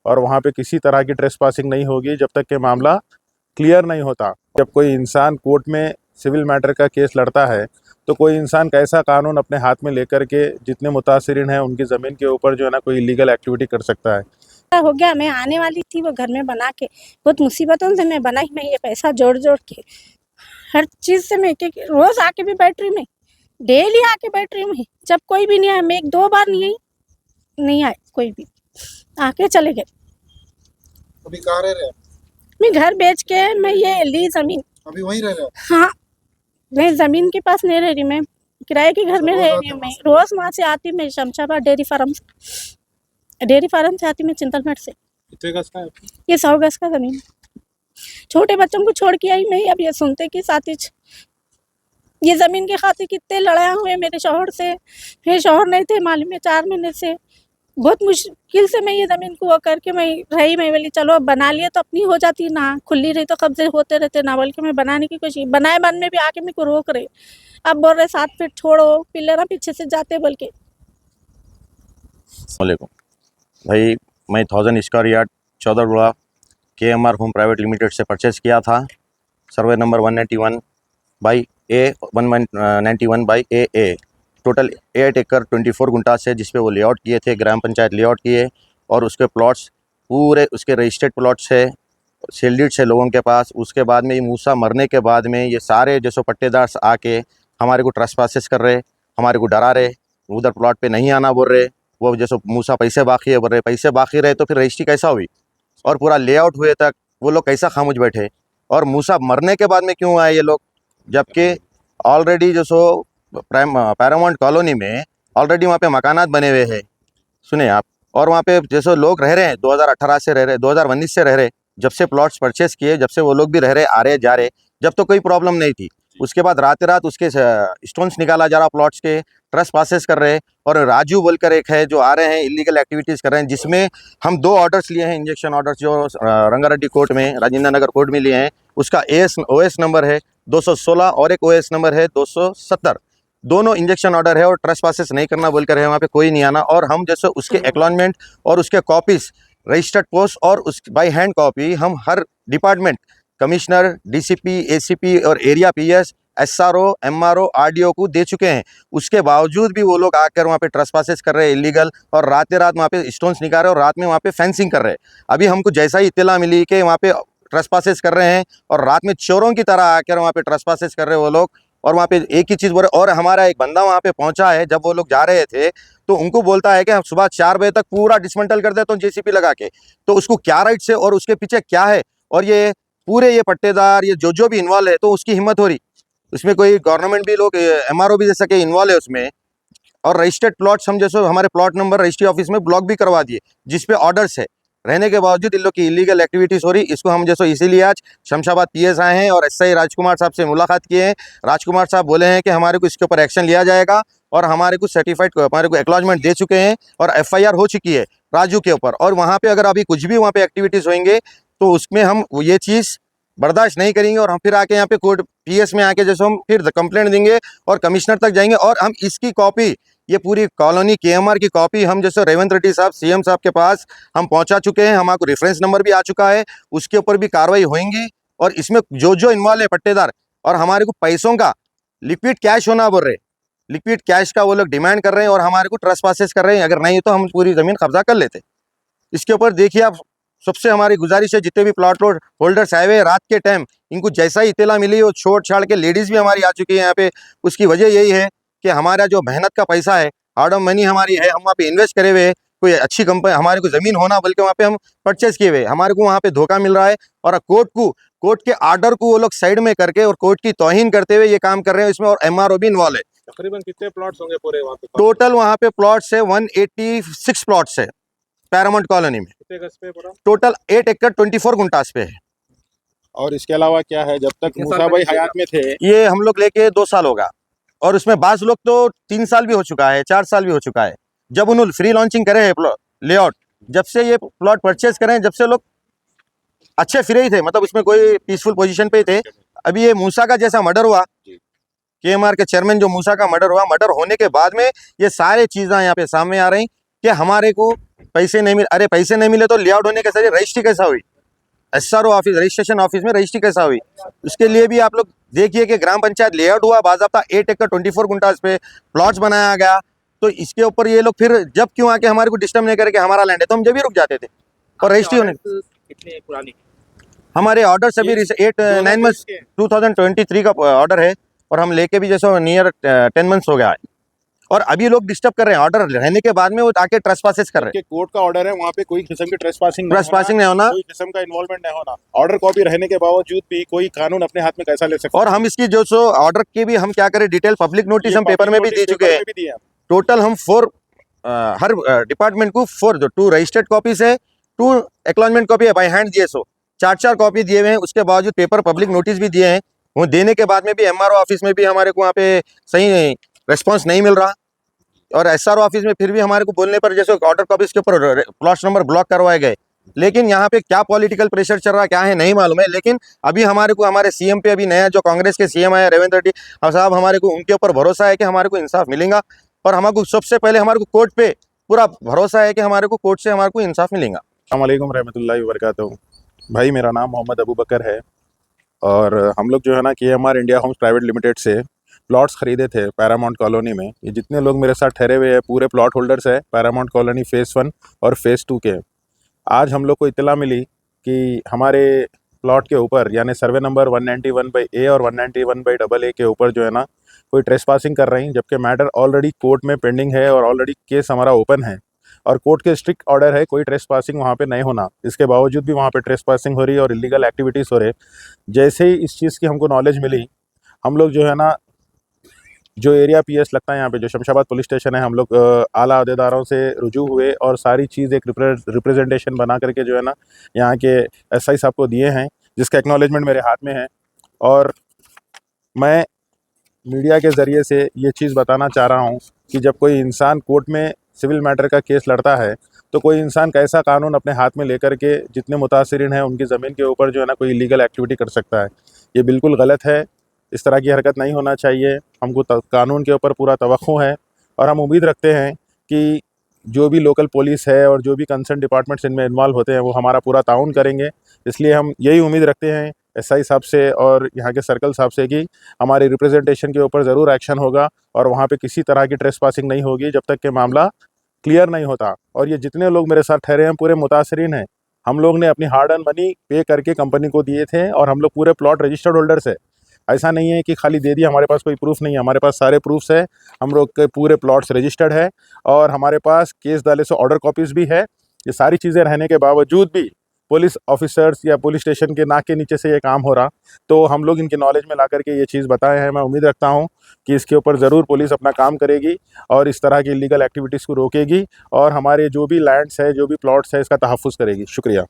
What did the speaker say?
और वहाँ पे किसी तरह की ट्रेसपासिंग नहीं होगी जब तक कि मामला क्लियर नहीं होता। जब कोई इंसान कोर्ट में सिविल मैटर का केस लड़ता है तो कोई इंसान कैसा कानून अपने हाथ में लेकर के जितने मुतासिरीन हैं उनकी ज़मीन के ऊपर जो है ना कोई इलीगल एक्टिविटी कर सकता है। हो गया, मैं आने वाली थी वो घर में बना के, बहुत मुसीबतों से मैं बनाई, मैं ये पैसा जोड़ जोड़ के हर चीज़ से मैं एक रोज़ आके भी बैठ रही हूँ, मैं डेली आके बैठ रही हूँ। जब कोई भी नहीं आया, मैं 1-2 बार नहीं आए कोई भी, आके चले गए। अभी कहाँ रह रहे हैं? मैं घर बेच के मैं ये ली ज़मीन। अभी वहीं रह रहे हैं? हाँ, मैं ज़मीन के पास नहीं रह रही, मैं किराए के घर में रह रही हूँ। मैं रोज़ वहाँ से आती, मैं शमशाबाद डेयरी फार्म से आती, मैं चिंतलमेट से। कितने गज का है? ये 100 गज का ज़मीन। छोटे बच्चों को छोड़ के आई मैं, अब ये सुनते कि साथी ये ज़मीन की खातिर कितने लड़ाई हुए मेरे शौहर से। फिर शौहर नहीं थे मालूम है, 4 महीने से बहुत मुश्किल से मैं ये ज़मीन को वो करके मैं रही। मैं बोली चलो अब बना लिया तो अपनी हो जाती ना, खुली रही तो कब्जे होते रहते ना, बोल के मैं बनाने की कोशिश, बनाए मन में भी आके मेरे को रोक रहे। अब बोल रहे 7 फीट छोड़ो, पिलर पीछे से जाते बोल के। वालेकुम भाई, मैं 1000 square yard Chowdarguda KMR home private limited से परचेज़ किया था। Survey number 191 by A 191 by AA, total 8 एकड़ 24 गुंटा से, जिस पे वो लेआउट किए थे, ग्राम पंचायत लेआउट किए और उसके प्लॉट्स पूरे उसके रजिस्टर्ड प्लॉट्स है, सेल्डिट्स है लोगों के पास। उसके बाद में ये मूसा मरने के बाद में ये सारे जैसे पट्टेदार आके हमारे को ट्रेसपासेस कर रहे, हमारे को डरा रहे, उधर प्लॉट पे नहीं आना बोल रहे। वो जैसे मूसा पैसे बाकी है बोल रहे, पैसे बाकी रहे तो फिर रजिस्ट्री कैसा हुई और पूरा लेआउट हुए तक वो लोग कैसा खामोश बैठे, और मूसा मरने के बाद में क्यों आए ये लोग, जबकि ऑलरेडी जो सो पैरामाउंट कॉलोनी में ऑलरेडी वहाँ पे मकानात बने हुए हैं, सुने आप, और वहाँ पे जैसे लोग रह रहे हैं 2018 से रह रहे, 2019 से रह रहे, जब से प्लॉट्स परचेस किए जब से वो लोग भी रह रहे, आ रहे जा रहे, जब तो कोई प्रॉब्लम नहीं थी। उसके बाद रात उसके स्टोन्स निकाला जा रहा प्लॉट्स के, ट्रस्ट पासेस कर रहे, और राजू बोलकर एक है जो आ रहे हैं इलीगल एक्टिविटीज़ कर रहे हैं, जिसमें हम 2 ऑर्डर्स लिए हैं, इंजेक्शन ऑर्डर्स, जो रंगारेड्डी कोर्ट में, राजेंद्र नगर कोर्ट में लिए हैं। उसका OS नंबर है 216 और एक OS नंबर है 270, दोनों इंजेक्शन ऑर्डर है और ट्रस्ट पासेस नहीं करना बोलकर है, वहाँ पे कोई नहीं आना। और हम जैसे उसके एक्नॉलेजमेंट और उसके कॉपीज रजिस्टर्ड पोस्ट और उस बाय हैंड कॉपी हम हर डिपार्टमेंट, कमिश्नर, DCP, ACP और area PS, SRO, MRO, RDO को दे चुके हैं। उसके बावजूद भी वो लोग आकर वहाँ पे ट्रेसपासेस कर रहे हैं इलीगल, और रात वहाँ पे स्टोन्स निकाल रहे हैं और रात में वहाँ पे फेंसिंग कर रहे हैं। अभी हमको जैसा ही इत्तला मिली कि वहाँ पे ट्रेसपासेस कर रहे हैं और रात में चोरों की तरह आकर वहाँ पे ट्रेसपासेस कर रहे हैं वो लोग, और वहाँ पे एक ही चीज़ बोल रहे। और हमारा एक बंदा वहाँ पे पहुँचा है, जब वो लोग जा रहे थे तो उनको बोलता है कि हम सुबह 4 बजे तक पूरा डिसमेंटल कर देते हैं JCP लगा के। तो उसको क्या राइट से और उसके पीछे क्या है, और ये पूरे ये पट्टेदार ये जो भी इन्वॉल्व है, तो उसकी हिम्मत हो रही, उसमें कोई गवर्नमेंट भी लोग MRO भी जैसा कि इन्वॉल्व है उसमें। और रजिस्टर्ड प्लॉट्स हम जैसे हमारे प्लॉट नंबर रजिस्ट्री ऑफिस में ब्लॉक भी करवा दिए, जिसपे ऑर्डर्स है, रहने के बावजूद इन लोग की इलीगल एक्टिविटीज़ हो रही। इसको हम जैसे इसीलिए आज शमशाबाद PS आए हैं और SI राजकुमार साहब से मुलाकात किए हैं। राजकुमार साहब बोले हैं कि हमारे को इसके ऊपर एक्शन लिया जाएगा, और हमारे को सर्टिफाइड, हमारे को एक्नॉलेजमेंट दे चुके हैं और FIR हो चुकी है राजू के ऊपर। और वहाँ पे अगर अभी कुछ भी वहाँ पे एक्टिविटीज़ होंगे तो उसमें हम ये चीज़ बर्दाश्त नहीं करेंगे, और हम फिर आके यहाँ पे कोर्ट PS में आके जैसे हम फिर कंप्लेंट देंगे और कमिश्नर तक जाएंगे। और हम इसकी कॉपी, ये पूरी कॉलोनी KMR की कॉपी हम जैसे रेवंत रेड्डी साहब CM साहब के पास हम पहुंचा चुके हैं, हमारे रेफरेंस नंबर भी आ चुका है, उसके ऊपर भी कार्रवाई होंगी। और इसमें जो इन्वॉल्व है पट्टेदार, और हमारे को पैसों का लिक्विड कैश होना बोल रहे, लिक्विड कैश का वो लोग डिमांड कर रहे हैं, और हमारे को ट्रेसपासेस कर रहे हैं। अगर नहीं तो हम पूरी ज़मीन कब्जा कर लेते। इसके ऊपर देखिए आप, सबसे हमारी गुजारिश है, जितने भी प्लॉट होल्डर्स आए हुए रात के टाइम, इनको जैसा ही इत्तला मिली वो छोड़ छाड़ के, लेडीज़ भी हमारी आ चुकी है यहाँ पे। उसकी वजह यही है कि हमारा जो मेहनत का पैसा है, हार्ड ऑफ मनी हमारी है, हम वहाँ पे इन्वेस्ट करे हुए, कोई अच्छी कंपनी, हमारे को ज़मीन होना बल्कि वहाँ पे हम परचेज किए हुए, हमारे को वहाँ पे धोखा मिल रहा है। और कोर्ट के आर्डर को वो लोग साइड में करके और कोर्ट की तौहीन करते हुए ये काम कर रहे हैं इसमें, और MRO भी इन्वॉल्व है। तकरीबन कितने प्लॉट्स होंगे पूरे वहाँ पे? टोटल वहाँ पे प्लॉट्स है 186 प्लॉट्स है पैरामाउंट कॉलोनी में। कितने गज पे पूरा? टोटल 8 एकड़ 24 गुंटास पे है। और इसके अलावा क्या है, जब तक मूसा भाई हयात में थे, ये हम लोग लेके 2 साल होगा, और उसमें बाज़ लोग तो 3 साल भी हो चुका है, 4 साल भी हो चुका है। जब उन्होंने फ्री लॉन्चिंग करे है लेआउट, जब से ये प्लॉट परचेज करें, जब से लोग अच्छे फिरे ही थे, मतलब उसमें कोई पीसफुल पोजीशन पे ही थे। अभी ये मूसा का जैसा मर्डर हुआ, KMR के चेयरमैन जो मूसा का मर्डर हुआ, मर्डर होने के बाद में ये सारे चीज़ें यहाँ पे सामने आ रही कि हमारे को पैसे नहीं मिले, अरे पैसे नहीं मिले तो लेआउट होने कैसे, रजिस्ट्री कैसा हुई, SRO ऑफिस रजिस्ट्रेशन ऑफिस में रजिस्ट्री कैसा हुई, उसके लिए भी आप लोग देखिए कि ग्राम पंचायत लेआउट हुआ बाज़ाब्ता 8 एकड़ 24 गुंठा इस पे प्लॉट्स बनाया गया, तो इसके ऊपर ये लोग फिर जब क्यों आके हमारे को डिस्टर्ब नहीं करके हमारा लैंड है तो हम जब भी रुक जाते थे। और रजिस्ट्री होने कितने पुरानी हमारे ऑर्डर सभी 9 मंथ्स 2023 का ऑर्डर है और हम लेके भी जैसे नियर 10 मंथ्स हो गया है और अभी लोग डिस्टर्ब कर रहे हैं, ऑर्डर रहने के बाद में वो आके ट्रेसपासेस कर रहे हैं। कि कोर्ट का ऑर्डर है, वहाँ पे कोई किस्म की ट्रेसपासिंग नहीं होना, कोई किस्म का इन्वॉल्वमेंट नहीं होना, ऑर्डर कॉपी रहने के बावजूद भी कोई कानून अपने हाथ में कैसा ले सकता है। और हम इसकी जो सो ऑर्डर की भी हम क्या करें, डिटेल पब्लिक नोटिस हम पेपर में भी दे चुके हैं। टोटल हम 4 हर डिपार्टमेंट को 4 जो 2 रजिस्टर्ड कॉपीज है, 2 एक्नॉलेजमेंट कॉपी है बाय हैंड GSO, 4 कॉपी दिए हुए हैं। उसके बावजूद पेपर पब्लिक नोटिस भी दिए हैं, वो देने के बाद में भी MRO ऑफिस में भी हमारे को वहाँ पे सही रिस्पॉन्स नहीं मिल रहा और SRO ऑफिस में फिर भी हमारे को बोलने पर जैसे ऑर्डर कॉपीज के ऊपर प्लॉट नंबर ब्लॉक करवाए गए। लेकिन यहाँ पे क्या पॉलिटिकल प्रेशर चल रहा क्या है नहीं मालूम है, लेकिन अभी हमारे को हमारे CM पे अभी नया जो कांग्रेस के CM आया रेवंत रेड्डी साहब, हमारे को उनके ऊपर भरोसा है कि हमारे को इंसाफ मिलेगा और हमारे को सबसे पहले हमारे को कोर्ट पे पूरा भरोसा है कि हमारे को कोर्ट से हमारे को इंसाफ मिलेगा। अस्सलाम वालेकुम रहमतुल्लाहि व बरकातहू। भाई मेरा नाम मोहम्मद अबू बकर है और हम लोग जो है ना KMR India Homes private limited से प्लॉट्स ख़रीदे थे पैरामाउंट कॉलोनी में। ये जितने लोग मेरे साथ ठहरे हुए हैं पूरे प्लॉट होल्डर्स है पैरामाउंट कॉलोनी फ़ेज़ 1 और फ़ेज़ 2 के। आज हम लोग को इत्तला मिली कि हमारे प्लॉट के ऊपर यानी सर्वे नंबर 191/A और 191/AA के ऊपर जो है ना कोई ट्रेसपासिंग कर रही, जबकि मैटर ऑलरेडी कोर्ट में पेंडिंग है और ऑलरेडी केस हमारा ओपन है और कोर्ट के स्ट्रिक्ट ऑर्डर है कोई ट्रेसपासिंग वहाँ पे नहीं होना। इसके बावजूद भी वहाँ पे ट्रेसपासिंग हो रही है और इलीगल एक्टिविटीज़ हो रहे। जैसे ही इस चीज़ की हमको नॉलेज मिली, हम लोग जो है ना जो एरिया PS लगता है यहाँ पे जो शमशाबाद पुलिस स्टेशन है, हम लोग आला अहदेदारों से रुजू हुए और सारी चीज़ एक रिप्रेजेंटेशन बना करके जो है ना यहाँ के SI साहब को दिए हैं, जिसका एक्नॉलेजमेंट मेरे हाथ में है। और मैं मीडिया के ज़रिए से ये चीज़ बताना चाह रहा हूँ कि जब कोई इंसान कोर्ट में सिविल मैटर का केस लड़ता है तो कोई इंसान कैसा कानून अपने हाथ में लेकर के जितने मुतासिरीन हैं उनकी ज़मीन के ऊपर जो है ना कोई इलीगल एक्टिविटी कर सकता है। ये बिल्कुल गलत है, इस तरह की हरकत नहीं होना चाहिए। हमको कानून के ऊपर पूरा तवक्को है और हम उम्मीद रखते हैं कि जो भी लोकल पुलिस है और जो भी कंसर्न डिपार्टमेंट्स इनमें इन्वॉल्व होते हैं वो हमारा पूरा ताउन करेंगे। इसलिए हम यही उम्मीद रखते हैं SI साहब से और यहाँ के सर्कल साहब से कि हमारी रिप्रेजेंटेशन के ऊपर ज़रूर एक्शन होगा और वहाँ पे किसी तरह की ट्रेसपासिंग नहीं होगी जब तक कि मामला क्लियर नहीं होता। और ये जितने लोग मेरे साथ ठहरे हैं पूरे मुतासरीन हैं, हम लोग ने अपनी हार्ड अर्न मनी पे करके कंपनी को दिए थे और हम लोग पूरे प्लॉट रजिस्टर्ड होल्डर्स है। ऐसा नहीं है कि खाली दे दिया, हमारे पास कोई प्रूफ नहीं है, हमारे पास सारे प्रूफ्स है। हम लोग के पूरे प्लॉट्स रजिस्टर्ड है और हमारे पास केस डाले से ऑर्डर कॉपीज़ भी है। ये सारी चीज़ें रहने के बावजूद भी पुलिस ऑफिसर्स या पुलिस स्टेशन के नाक के नीचे से ये काम हो रहा, तो हम लोग इनके नॉलेज में ला करके ये चीज़ बताए हैं। मैं उम्मीद रखता हूँ कि इसके ऊपर ज़रूर पुलिस अपना काम करेगी और इस तरह की इलीगल एक्टिविटीज़ को रोकेगी और हमारे जो भी लैंड्स है जो भी प्लॉट्स है इसका तहफ़्फ़ुज़ करेगी। शुक्रिया।